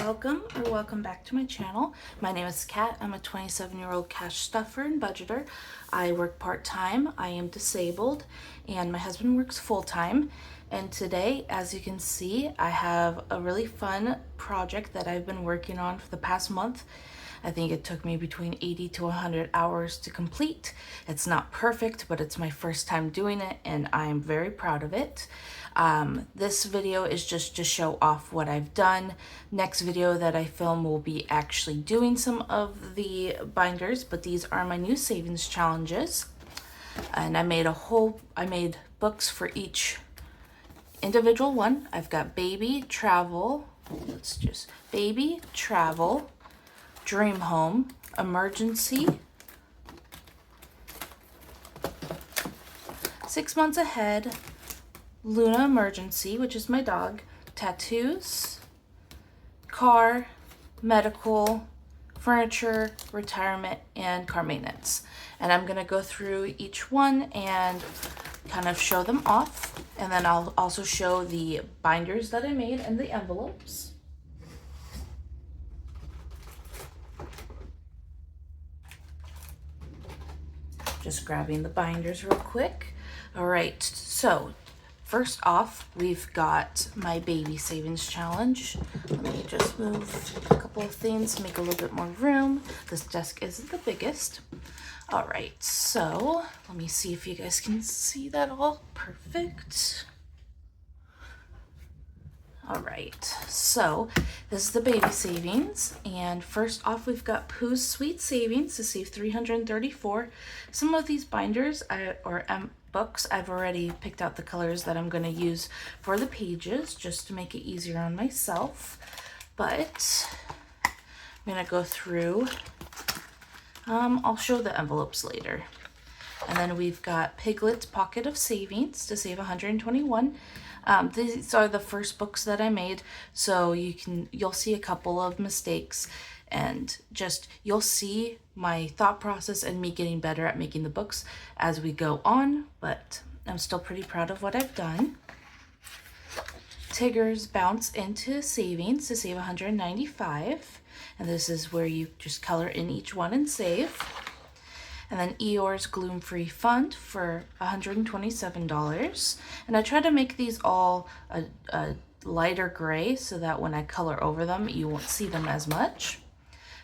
Welcome or welcome back to my channel. My name is Kat. I'm a 27-year-old cash stuffer and budgeter. I work part-time, I am disabled, and my husband works full-time. And today, as you can see, I have a really fun project that I've been working on for the past month. I think it took me between 80 to 100 hours to complete. It's not perfect, but it's my first time doing it and I'm very proud of it. This video is just to show off what I've done. Next video that I film will be actually doing some of the binders, but these are my new savings challenges. And I made books for each individual one. I've got baby, travel, baby, travel, dream home, emergency, 6 months ahead, Luna emergency, which is my dog, tattoos, car, medical, furniture, retirement, and car maintenance. And I'm gonna go through each one and kind of show them off. And then I'll also show the binders that I made and the envelopes. Just grabbing the binders real quick. All right, so first off, we've got my baby savings challenge. Let me just move a couple of things to make a little bit more room. This desk isn't the biggest. All right, so let me see if you guys can see that all perfect. All right, so this is the baby savings, and first off we've got Pooh's Sweet Savings to save $334. Some of these binders books, I've already picked out the colors that I'm going to use for the pages just to make it easier on myself, but I'm going to go through. I'll show the envelopes later. And then we've got Piglet's Pocket of Savings to save $121. These are the first books that I made, so you'll see a couple of mistakes and you'll see my thought process and me getting better at making the books as we go on, but I'm still pretty proud of what I've done. Tigger's Bounce into Savings to save $195, and this is where you just color in each one and save. And then Eeyore's Gloom Free Fund for $127. And I try to make these all a lighter gray so that when I color over them, you won't see them as much.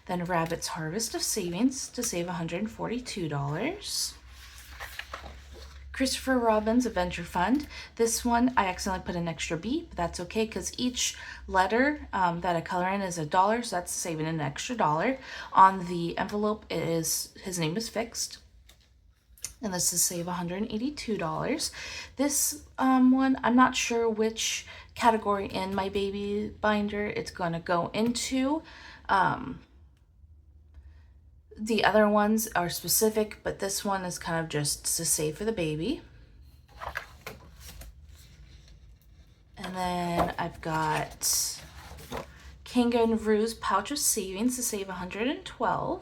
Then Rabbit's Harvest of Savings to save $142. Christopher Robin's Adventure Fund. This one, I accidentally put an extra B, but that's okay because each letter that I color in is $1, so that's saving an extra $1. On the envelope, his name is fixed. And this is save $182. This one, I'm not sure which category in my baby binder it's going to go into. The other ones are specific, but this one is kind of just to save for the baby. And then I've got Kangaroo's Pouch of Savings to save $112.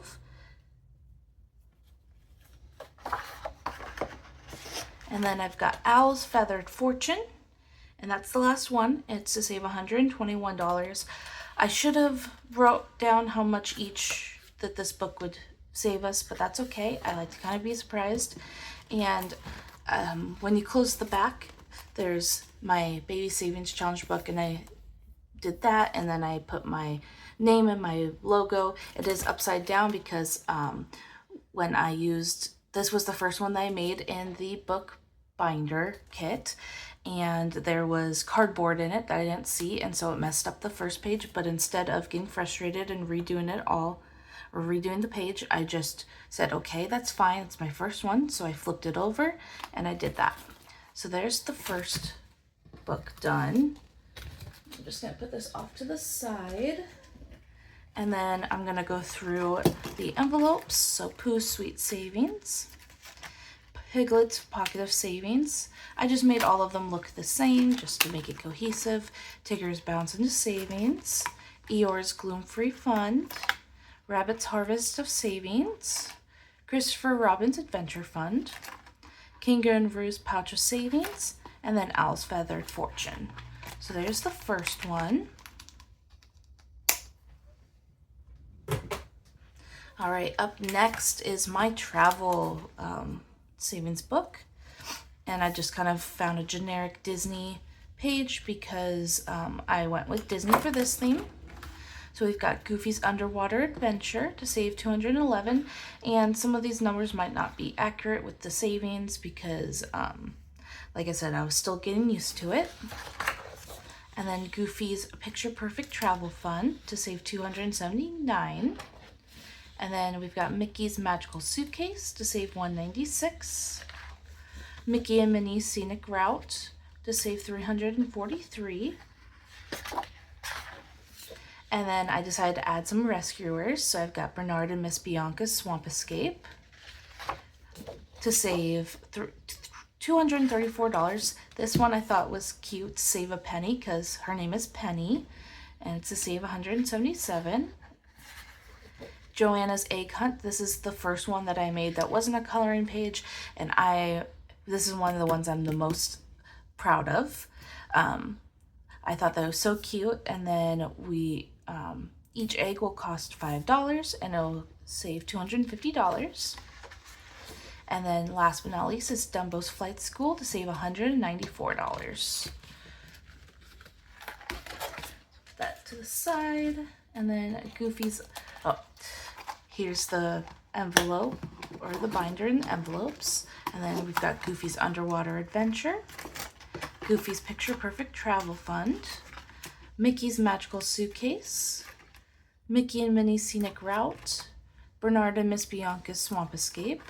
And then I've got Owl's Feathered Fortune, and that's the last one. It's to save $121. I should have wrote down how much each that this book would save us, but that's okay. I like to kind of be surprised. And when you close the back, there's my baby savings challenge book, and I did that, and then I put my name and my logo. It is upside down because when I used, this was the first one that I made in the book binder kit, and there was cardboard in it that I didn't see, and so it messed up the first page. But instead of getting frustrated and redoing it all, or redoing the page, I just said, okay, that's fine, it's my first one. So I flipped it over and I did that. So there's the first book done. I'm just gonna put this off to the side. And then I'm gonna go through the envelopes. So Pooh's Sweet Savings, Piglet's Pocket of Savings. I just made all of them look the same just to make it cohesive. Tigger's Bounce into Savings, Eeyore's Gloom Free Fund, Rabbit's Harvest of Savings, Christopher Robin's Adventure Fund, Kangaroo's Pouch of Savings, and then Owl's Feathered Fortune. So there's the first one. All right, up next is my travel savings book. And I just kind of found a generic Disney page because I went with Disney for this theme. So we've got Goofy's Underwater Adventure to save $211, and some of these numbers might not be accurate with the savings because, like I said, I was still getting used to it. And then Goofy's Picture Perfect Travel Fund to save $279. And then we've got Mickey's Magical Suitcase to save $196. Mickey and Minnie's Scenic Route to save $343. And then I decided to add some rescuers. So I've got Bernard and Miss Bianca's Swamp Escape to save $234. This one I thought was cute, save a penny, because her name is Penny. And it's to save $177. Joanna's Egg Hunt. This is the first one that I made that wasn't a coloring page, and this is one of the ones I'm the most proud of. I thought that was so cute, and then each egg will cost $5 and it'll save $250. And then last but not least is Dumbo's Flight School to save $194. Put that to the side. And then Goofy's, here's the envelope, or the binder and the envelopes. And then we've got Goofy's Underwater Adventure, Goofy's Picture Perfect Travel Fund, Mickey's Magical Suitcase, Mickey and Minnie's Scenic Route, Bernard and Miss Bianca's Swamp Escape,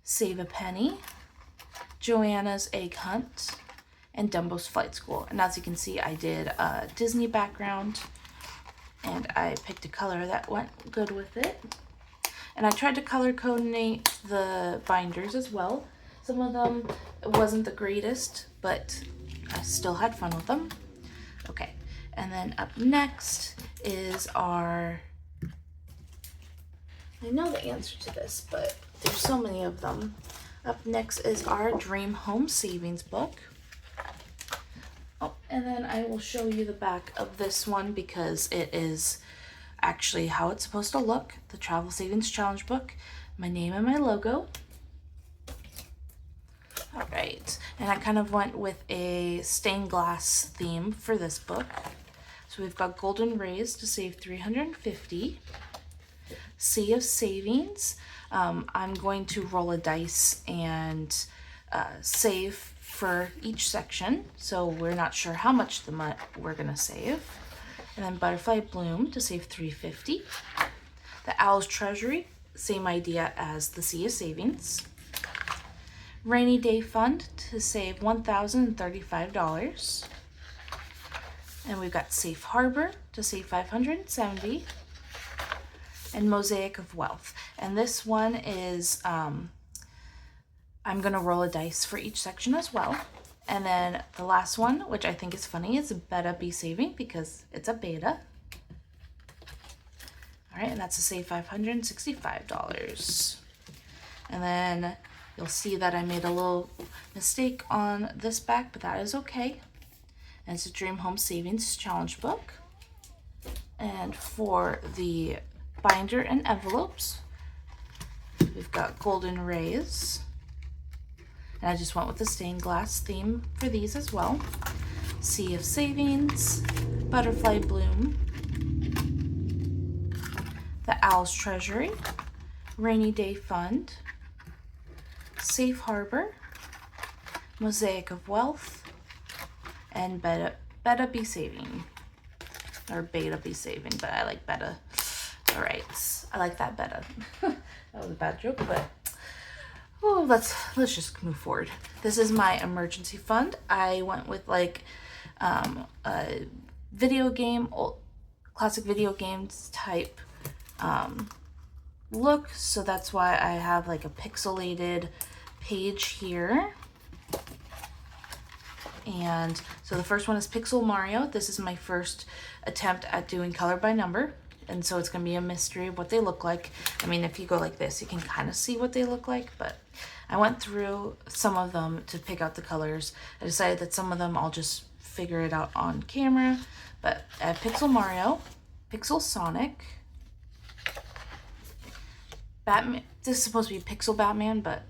Save a Penny, Joanna's Egg Hunt, and Dumbo's Flight School. And as you can see, I did a Disney background, and I picked a color that went good with it. And I tried to color coordinate the binders as well. Some of them wasn't the greatest, but I still had fun with them. Okay, and then up next is I know the answer to this, but there's so many of them. Up next is our Dream Home Savings book. Oh, and then I will show you the back of this one because it is actually how it's supposed to look. The Travel Savings Challenge book, my name and my logo. All right, and I kind of went with a stained glass theme for this book. So we've got Golden Rays to save $350. Sea of Savings. I'm going to roll a dice and save for each section, so we're not sure how much we're gonna save. And then Butterfly Bloom to save $350. The Owl's Treasury, same idea as the Sea of Savings. Rainy Day Fund to save $1,035. And we've got Safe Harbor to save $570. And Mosaic of Wealth. And this one is, I'm gonna roll a dice for each section as well. And then the last one, which I think is funny, is Betta Be Saving because it's a beta. All right, and that's to save $565. And then you'll see that I made a little mistake on this back, but that is okay. And it's a Dream Home Savings Challenge book. And for the binder and envelopes, we've got Golden Rays. And I just went with the stained glass theme for these as well. Sea of Savings, Butterfly Bloom, the Owl's Treasury, Rainy Day Fund, Safe Harbor, Mosaic of Wealth, and Betta Be Saving. Or Beta Be Saving, but I like Betta. All right, I like that Betta. That was a bad joke, but oh, let's just move forward. This is my emergency fund. I went with like a video game, classic video games type look. So that's why I have like a pixelated page here. And so the first one is Pixel Mario. This is my first attempt at doing color by number. And so it's going to be a mystery of what they look like. I mean, if you go like this, you can kind of see what they look like, but I went through some of them to pick out the colors. I decided that some of them I'll just figure it out on camera, but I have Pixel Mario, Pixel Sonic, Batman. This is supposed to be Pixel Batman, but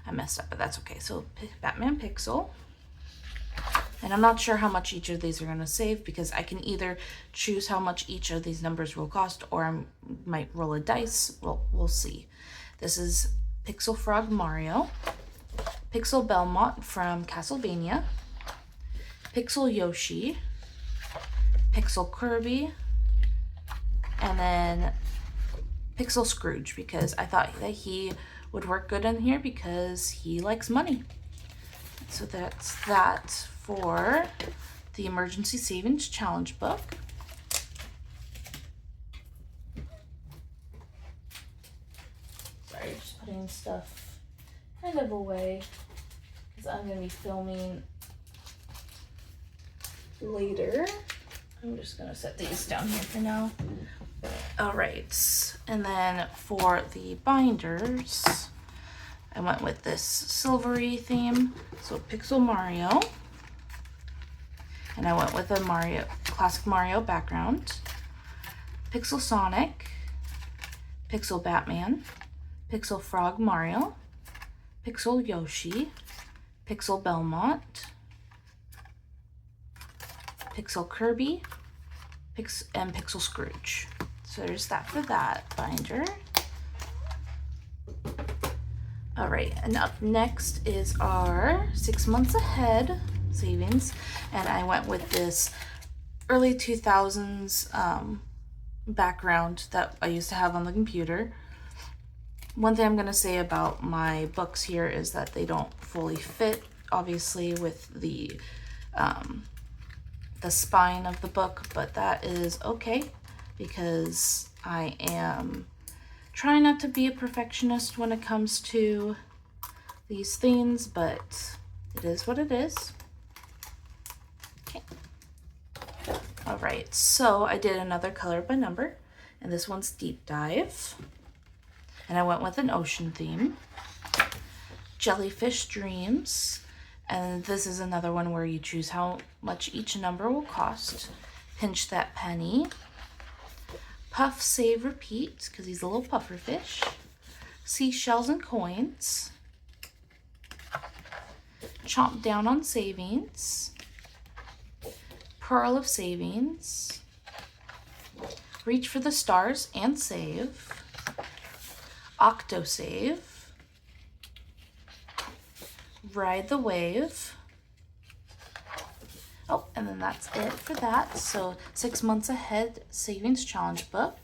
I messed up, but that's okay. So Batman Pixel. And I'm not sure how much each of these are going to save, because I can either choose how much each of these numbers will cost, or I might roll a dice. Well, we'll see. This is Pixel Frog Mario, Pixel Belmont from Castlevania, Pixel Yoshi, Pixel Kirby, and then Pixel Scrooge, because I thought that he would work good in here because he likes money. So that's that for the Emergency Savings Challenge book. Sorry, just putting stuff kind of away because I'm going to be filming later. I'm just going to set these down here for now. All right, and then for the binders, I went with this silvery theme, so Pixel Mario, and I went with a classic Mario background, Pixel Sonic, Pixel Batman, Pixel Frog Mario, Pixel Yoshi, Pixel Belmont, Pixel Kirby, and Pixel Scrooge. So there's that for that binder. All right, and up next is our 6 months ahead savings, and I went with this early 2000s background that I used to have on the computer. One thing I'm going to say about my books here is that they don't fully fit, obviously, with the spine of the book, but that is okay because I am trying not to be a perfectionist when it comes to these things, but it is what it is. Okay. All right, so I did another color by number, and this one's Deep Dive, and I went with an ocean theme. Jellyfish Dreams, and this is another one where you choose how much each number will cost. Pinch That Penny. Puff, Save, Repeat, because he's a little puffer fish. Seashells and Coins. Chomp Down on Savings. Pearl of Savings. Reach for the Stars and Save. Octosave. Ride the Wave. Oh, and then that's it for that. So 6 months ahead savings challenge book.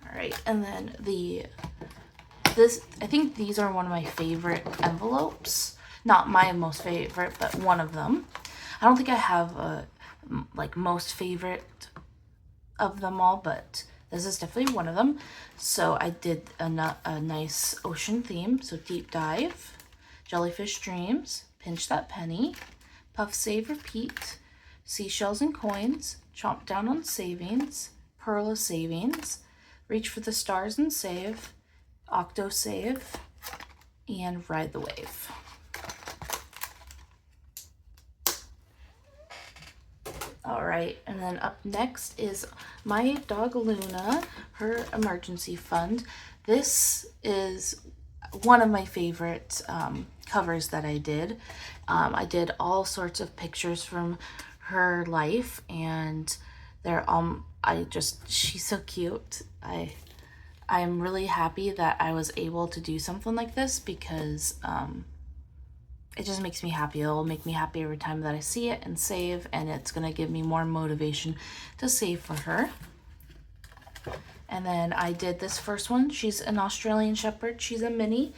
All right, and then I think these are one of my favorite envelopes. Not my most favorite, but one of them. I don't think I have a most favorite of them all, but this is definitely one of them. So I did a nice ocean theme. So Deep Dive, Jellyfish Dreams, Pinch That Penny, Puff, Save, Repeat, Seashells and Coins, Chomp Down on Savings, Pearl of Savings, Reach for the Stars and Save, Octo Save, and Ride the Wave. All right, and then up next is my dog Luna, her emergency fund. This is one of my favorite covers that I did. I did all sorts of pictures from her life, and they're she's so cute. I'm really happy that I was able to do something like this because it just makes me happy. It'll make me happy every time that I see it and save, and it's going to give me more motivation to save for her. And then I did this first one. She's an Australian Shepherd. She's a mini.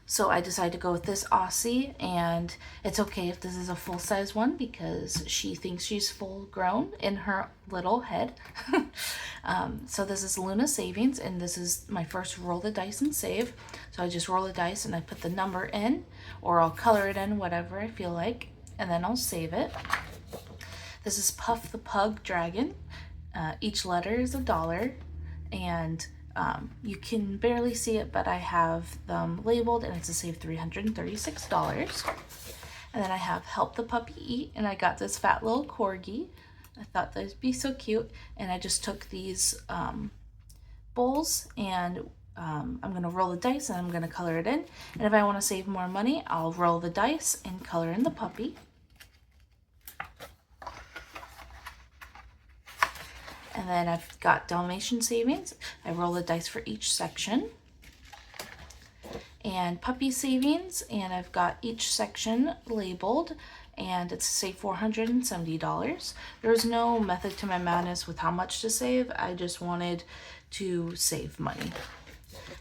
So I decided to go with this Aussie, and it's okay if this is a full-size one because she thinks she's full-grown in her little head. So this is Luna Savings, and this is my first roll the dice and save. So I just roll the dice and I put the number in, or I'll color it in, whatever I feel like, and then I'll save it. This is Puff the Pug Dragon. Each letter is $1, and you can barely see it, but I have them labeled, and it's a save $336. And And then I have Help the Puppy Eat, and I got this fat little corgi. I thought they'd be so cute, and I just took these bowls, and I'm going to roll the dice and I'm going to color it in. And if I want to save more money, I'll roll the dice and color in the puppy. And then I've got Dalmatian Savings. I roll the dice for each section. And Puppy Savings, and I've got each section labeled, and it's save $470. There's no method to my madness with how much to save. I just wanted to save money.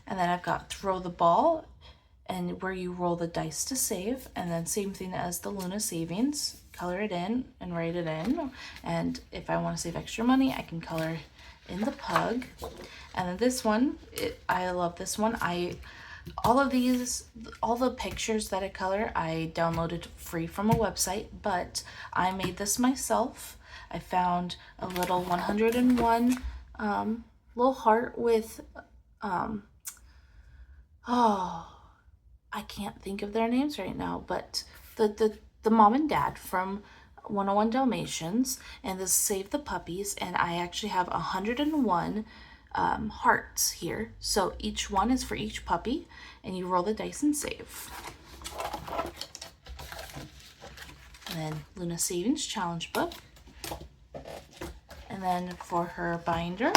And then I've got Throw the Ball, and where you roll the dice to save, and then same thing as the Luna Savings, color it in and write it in. And if I want to save extra money, I can color in the pug. And then this one, I love this one. All of these, all the pictures that I color, I downloaded free from a website, but I made this myself. I found a little 101 little heart with, I can't think of their names right now, but the mom and dad from 101 Dalmatians, and this Save the Puppies, and I actually have 101 hearts here. So each one is for each puppy, and you roll the dice and save. And then Luna Savings Challenge Book. And then for her binder,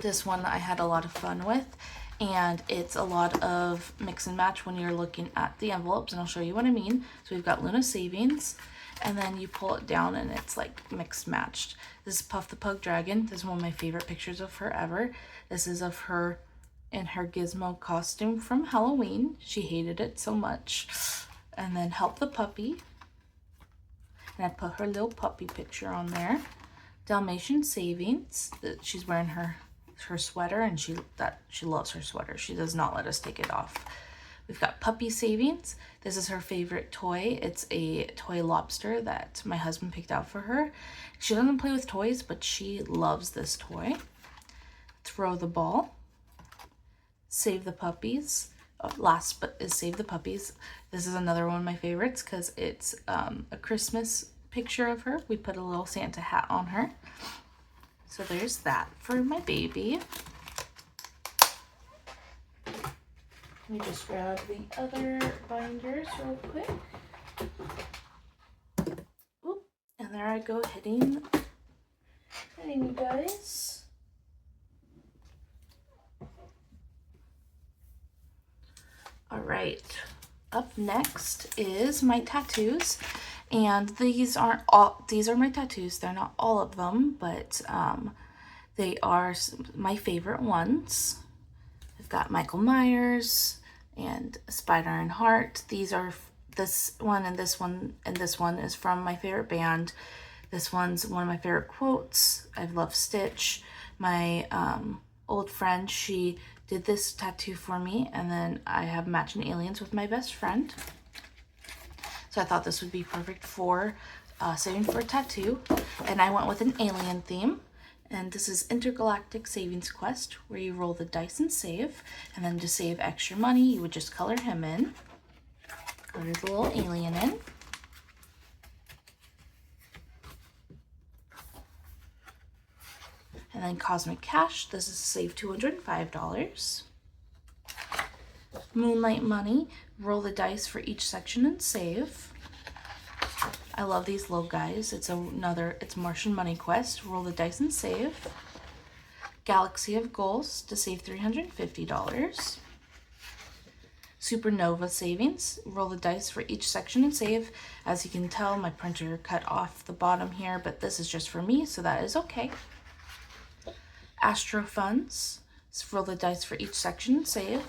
this one I had a lot of fun with, and it's a lot of mix and match when you're looking at the envelopes, and I'll show you what I mean. So we've got Luna Savings, and then you pull it down and it's like mixed matched. This is Puff the Pug Dragon. This is one of my favorite pictures of her ever. This is of her in her Gizmo costume from Halloween. She hated it so much. And then Help the Puppy, and I put her little puppy picture on there. Dalmatian Savings, that she's wearing her sweater, and she loves her sweater. She does not let us take it off. We've got Puppy Savings. This is her favorite toy. It's a toy lobster that my husband picked out for her. She doesn't play with toys, but she loves this toy. Throw the Ball. Save the Puppies. Last but is Save the Puppies. This is another one of my favorites because it's a Christmas picture of her. We put a little Santa hat on her. So there's that for my baby. Let me just grab the other binders real quick. Oop, and there I go, hitting you guys. All right, up next is my tattoos. And these are my tattoos. They're not all of them, but they are my favorite ones. I've got Michael Myers and Spider Ironheart. These are this one and this one and this one is from my favorite band. This one's one of my favorite quotes. I love Stitch. My old friend, she did this tattoo for me, and then I have Matching Aliens with my best friend. So I thought this would be perfect for saving for a tattoo. And I went with an alien theme. And this is Intergalactic Savings Quest, where you roll the dice and save. And then to save extra money, you would just color him in. Color the little alien in. And then Cosmic Cash, this is save $205. Moonlight Money, roll the dice for each section and save. I love these little guys. It's Martian Money Quest, roll the dice and save. Galaxy of Goals to save $350. Supernova Savings, roll the dice for each section and save. As you can tell, my printer cut off the bottom here, but this is just for me, so that is okay. Astro Funds, roll the dice for each section and save.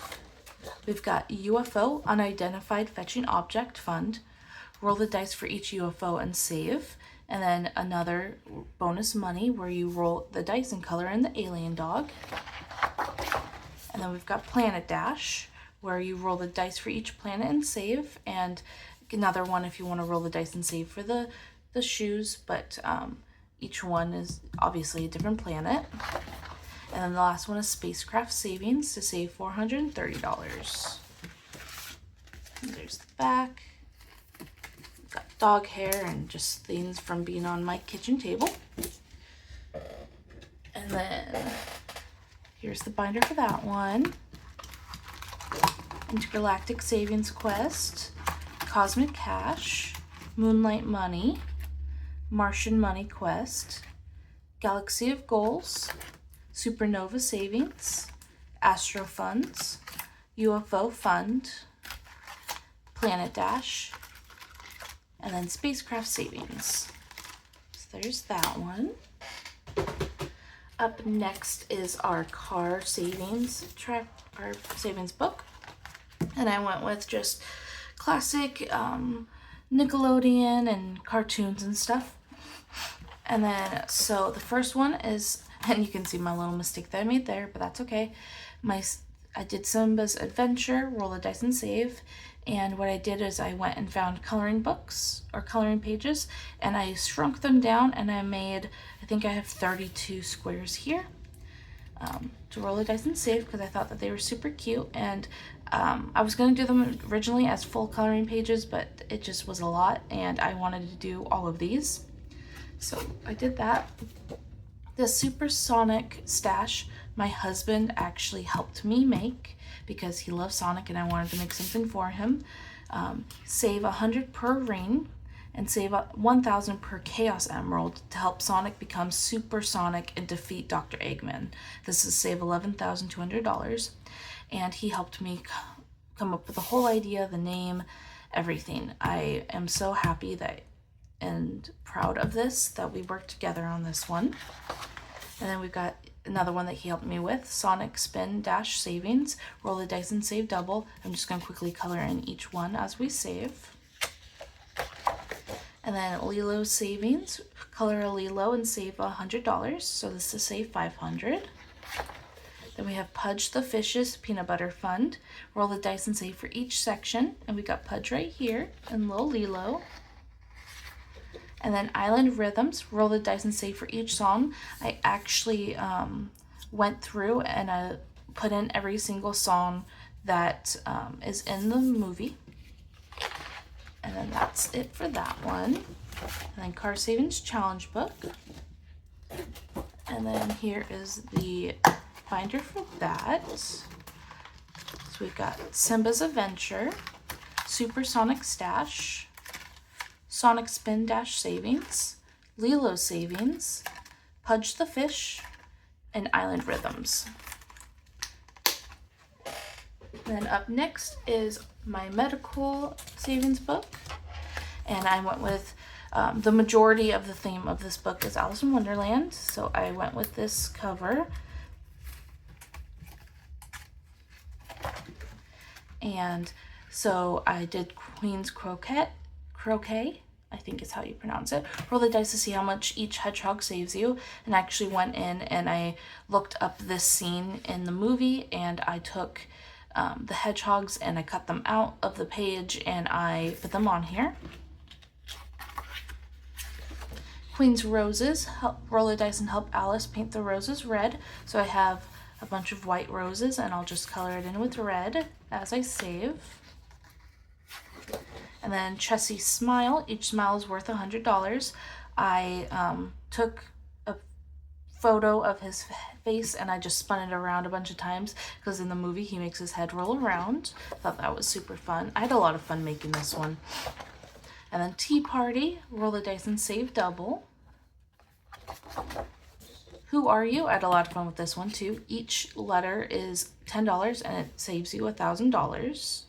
We've got UFO, Unidentified Fetching Object Fund. Roll the dice for each UFO and save. And then another bonus money where you roll the dice and color in the alien dog. And then we've got Planet Dash, where you roll the dice for each planet and save. And another one if you want to roll the dice and save for the shoes, but each one is obviously a different planet. And then the last one is Spacecraft Savings to save $430. And there's the back. Got dog hair and just things from being on my kitchen table. And then here's the binder for that one. Intergalactic Savings Quest, Cosmic Cash, Moonlight Money, Martian Money Quest, Galaxy of Goals, Supernova Savings, Astro Funds, UFO Fund, Planet Dash, and then Spacecraft Savings. So there's that one. Up next is our car savings our savings book. And I went with just classic Nickelodeon and cartoons and stuff. And then, so the first one is, and you can see my little mistake that I made there, but that's okay. I did Simba's Adventure, Roll a Dice and Save. And what I did is I went and found coloring books or coloring pages, and I shrunk them down, and I made, I think I have 32 squares here to roll a dice and save, because I thought that they were super cute. And I was going to do them originally as full coloring pages, but it just was a lot, and I wanted to do all of these. So I did that. The Supersonic Stash, my husband actually helped me make, because he loves Sonic and I wanted to make something for him. Save 100 per ring and save 1,000 per Chaos Emerald to help Sonic become supersonic and defeat Dr. Eggman. This is save $11,200, and he helped me come up with the whole idea, the name, everything. I am so happy that and proud of this, that we worked together on this one. And then we've got another one that he helped me with, Sonic Spin Dash Savings, roll a dice and save double. I'm just going to quickly color in each one as we save. And then Lilo Savings, color a Lilo and save $100, so this is save $500. Then we have Pudge the Fish's Peanut Butter Fund, roll the dice and save for each section, and we got Pudge right here and little Lilo. And then Island Rhythms, roll the dice and save for each song. I actually went through and I put in every single song that is in the movie. And then that's it for that one. And then Car Savings Challenge Book. And then here is the binder for that. So we've got Simba's Adventure, Supersonic Stash, Sonic Spin Dash Savings, Lilo Savings, Pudge the Fish, and Island Rhythms. Then up next is my medical savings book, and I went with the majority of the theme of this book is Alice in Wonderland, so I went with this cover. And so I did Queen's Croquet, I think is how you pronounce it. Roll the dice to see how much each hedgehog saves you. And I actually went in and I looked up this scene in the movie, and I took the hedgehogs and I cut them out of the page and I put them on here. Queen's Roses, roll a dice and help Alice paint the roses red. So I have a bunch of white roses and I'll just color it in with red as I save. And then Chessie's Smile, each smile is worth $100. I took a photo of his face and I just spun it around a bunch of times, because in the movie he makes his head roll around. Thought that was super fun. I had a lot of fun making this one. And then Tea Party, roll the dice and save double. Who Are You? I had a lot of fun with this one too. Each letter is $10 and it saves you $1,000.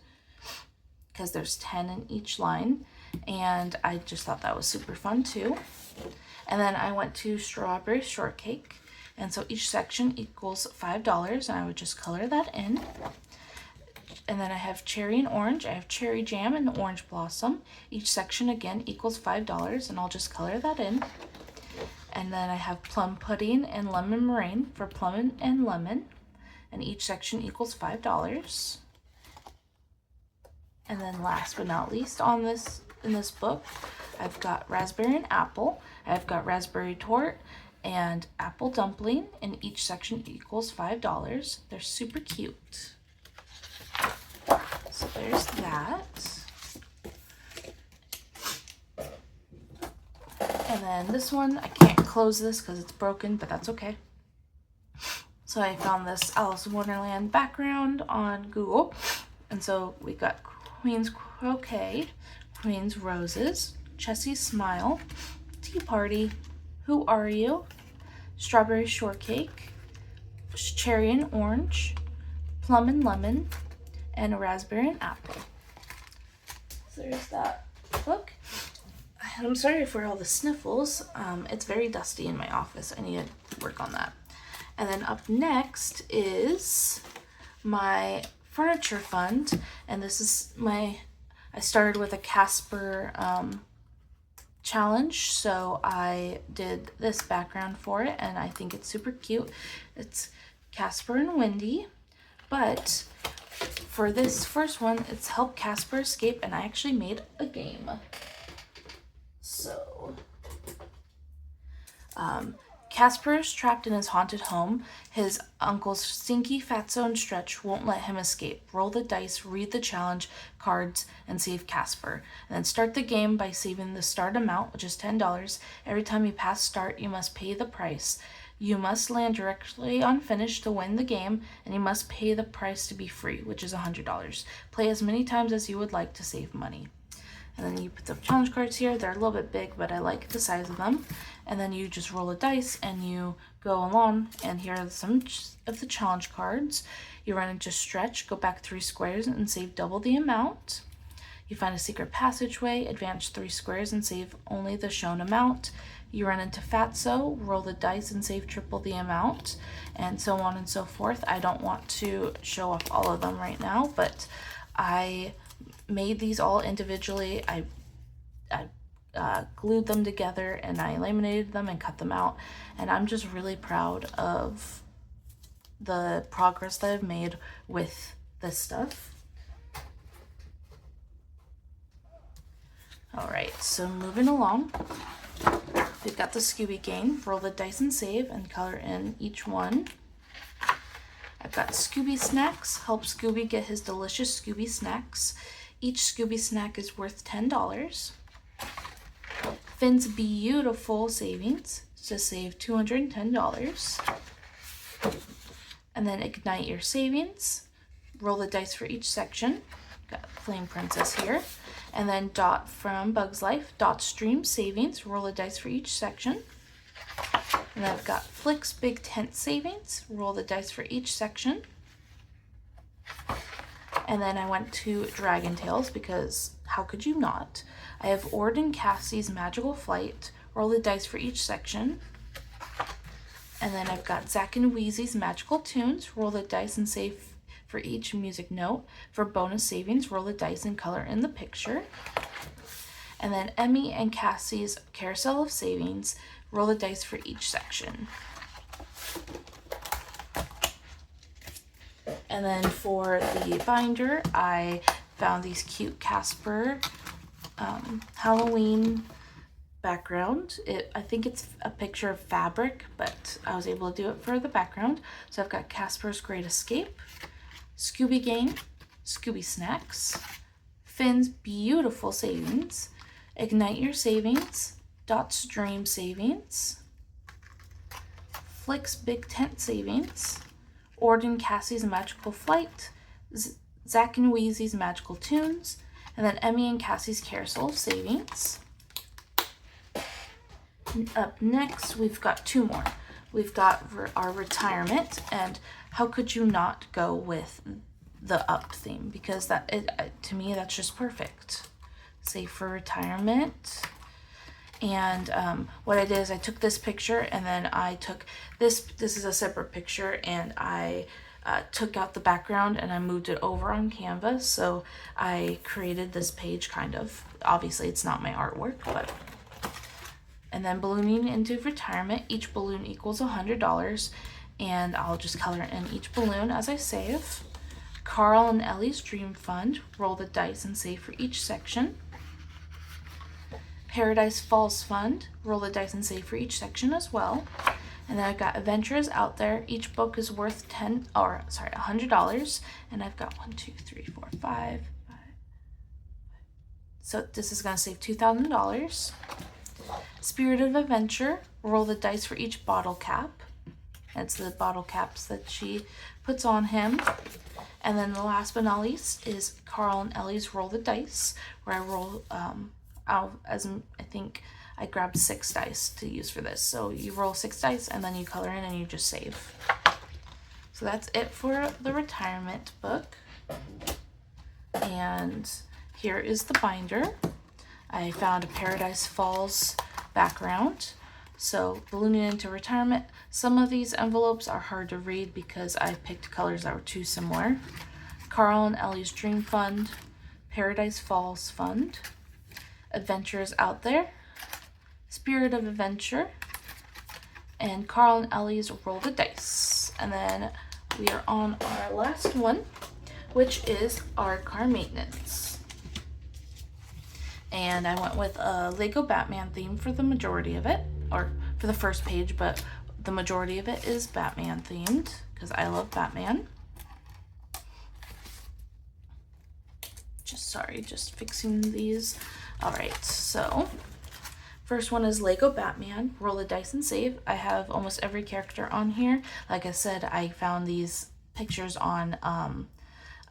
Because there's 10 in each line, and I just thought that was super fun too. And then I went to Strawberry Shortcake, and so each section equals $5, and I would just color that in. And then I have Cherry and Orange, I have Cherry Jam and Orange Blossom. Each section again equals $5, and I'll just color that in. And then I have Plum Pudding and Lemon Meringue for plum and lemon, and each section equals $5. And then last but not least in this book, I've got Raspberry and Apple, I've got Raspberry Tort and Apple Dumpling, and each section equals $5. They're super cute. So there's that. And then this one, I can't close this because it's broken, but that's okay. So I found this Alice in Wonderland background on Google. And so we got Queen's Croquet, Queen's Roses, Chessie's Smile, Tea Party, Who Are You, Strawberry Shortcake, Cherry and Orange, Plum and Lemon, and a Raspberry and Apple. So there's that book. I'm sorry for all the sniffles. It's very dusty in my office. I need to work on that. And then up next is my furniture fund. And this is I started with a Casper challenge. So I did this background for it, and I think it's super cute. It's Casper and Wendy. But for this first one, it's Help Casper Escape, and I actually made a game. So, Casper is trapped in his haunted home. His uncles Stinky, Fatso, and Stretch won't let him escape. Roll the dice, read the challenge cards, and save Casper. And then start the game by saving the start amount, which is $10. Every time you pass start, you must pay the price. You must land directly on finish to win the game, and you must pay the price to be free, which is $100. Play as many times as you would like to save money. And then you put the challenge cards here. They're a little bit big, but I like the size of them. And then you just roll a dice and you go along. And here are some of the challenge cards. You run into Stretch, go back 3 squares and save double the amount. You find a secret passageway, advance 3 squares and save only the shown amount. You run into Fatso, roll the dice and save triple the amount, and so on and so forth. I don't want to show off all of them right now, but I made these all individually. I glued them together and I laminated them and cut them out, and I'm just really proud of the progress that I've made with this stuff. Alright, so moving along, we've got the Scooby game. Roll the dice and save and color in each one. I've got Scooby Snacks. Help Scooby get his delicious Scooby Snacks. Each Scooby snack is worth $10. Finn's Beautiful Savings to save $210. And then Ignite Your Savings. Roll the dice for each section. Got Flame Princess here. And then Dot from Bugs Life. Dot's Dream Savings. Roll the dice for each section. And then I've got Flick's Big Tent Savings. Roll the dice for each section. And then I went to Dragon Tales because how could you not? I have Ord and Cassie's Magical Flight. Roll the dice for each section. And then I've got Zack and Wheezy's Magical Tunes. Roll the dice and save for each music note. For bonus savings, roll the dice and color in the picture. And then Emmy and Cassie's Carousel of Savings. Roll the dice for each section. And then for the binder, I found these cute Casper Halloween background. I think it's a picture of fabric, but I was able to do it for the background. So I've got Casper's Great Escape, Scooby Game, Scooby Snacks, Finn's Beautiful Savings, Ignite Your Savings, Dot's Dream Savings, Flick's Big Tent Savings, Ord and Cassie's Magical Flight, Zack and Wheezy's Magical Tunes, and then Emmy and Cassie's Carousel of Savings. And up next, we've got 2 more. We've got our retirement, and how could you not go with the Up theme? Because to me, that's just perfect. Save for retirement. And what I did is I took this picture, and then I took this is a separate picture, and I took out the background and I moved it over on Canva. So I created this page kind of. Obviously it's not my artwork, but. And then ballooning into retirement, each balloon equals $100, and I'll just color in each balloon as I save. Carl and Ellie's Dream Fund, roll the dice and save for each section. Paradise Falls Fund, roll the dice and save for each section as well. And then I've got Adventures Out There. Each book is worth $100. And I've got 1, 2, 3, 4, 5. So this is going to save $2,000. Spirit of Adventure. Roll the dice for each bottle cap. That's the bottle caps that she puts on him. And then the last but not least is Carl and Ellie's Roll the Dice, where I roll I think I grabbed 6 dice to use for this. So you roll 6 dice and then you color in and you just save. So that's it for the retirement book. And here is the binder. I found a Paradise Falls background. So ballooning into retirement. Some of these envelopes are hard to read because I picked colors that were too similar. Carl and Ellie's Dream Fund, Paradise Falls Fund, Adventures Out There, Spirit of Adventure, and Carl and Ellie's Roll the Dice. And then we are on our last one, which is our car maintenance. And I went with a Lego Batman theme for the majority of it, or for the first page, but the majority of it is Batman themed because I love Batman. Just fixing these. All right, so first one is Lego Batman, roll the dice and save. I have almost every character on here. Like I said, I found these pictures on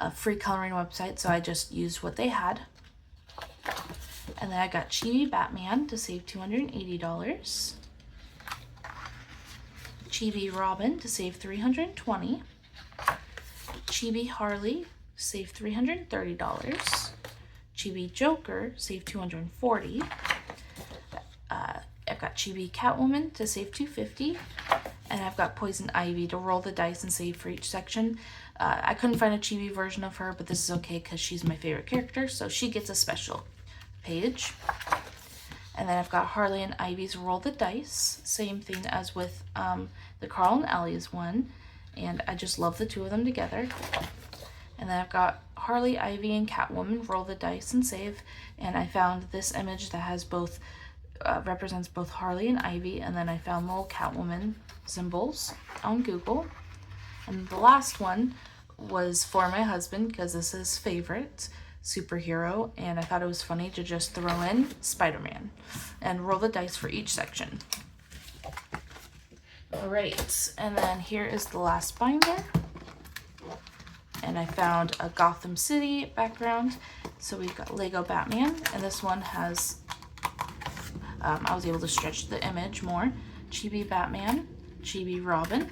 a free coloring website, so I just used what they had. And then I got Chibi Batman to save $280. Chibi Robin to save $320. Chibi Harley save $330. Chibi Joker save $240. I've got Chibi Catwoman to save $250. And I've got Poison Ivy to roll the dice and save for each section. I couldn't find a Chibi version of her, but this is okay because she's my favorite character, so she gets a special page. And then I've got Harley and Ivy's Roll the Dice. Same thing as with the Carl and Ellie's one. And I just love the two of them together. And then I've got Harley, Ivy, and Catwoman Roll the Dice and save. And I found this image that has both, represents both Harley and Ivy. And then I found little Catwoman symbols on Google. And the last one was for my husband because this is his favorite superhero, and I thought it was funny to just throw in Spider-Man and roll the dice for each section. Alright, and then here is the last binder, and I found a Gotham City background. So we've got Lego Batman, and this one has I was able to stretch the image more. Chibi Batman, Chibi Robin,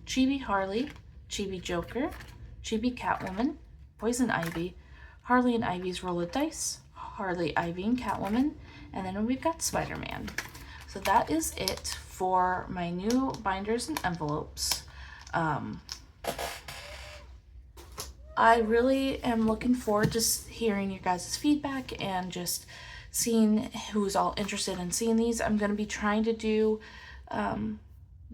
Chibi Harley, Chibi Joker, Chibi Catwoman, Poison Ivy, Harley and Ivy's Roll of Dice, Harley, Ivy, and Catwoman, and then we've got Spider-Man. So that is it for my new binders and envelopes. I really am looking forward to hearing your guys' feedback and just seeing who's all interested in seeing these. I'm going to be trying to do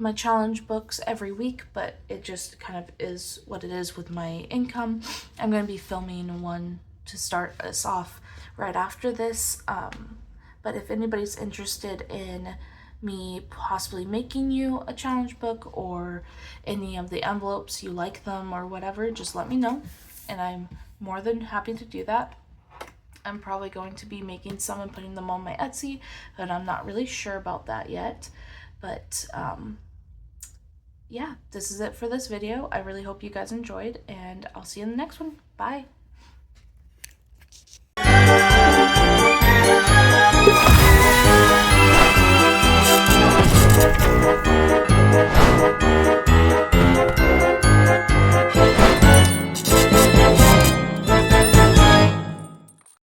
my challenge books every week, but it just kind of is what it is with my income. I'm going to be filming one to start us off right after this, but if anybody's interested in me possibly making you a challenge book or any of the envelopes, you like them or whatever, just let me know and I'm more than happy to do that. I'm probably going to be making some and putting them on my Etsy, but I'm not really sure about that yet. But yeah, this is it for this video. I really hope you guys enjoyed, and I'll see you in the next one. Bye.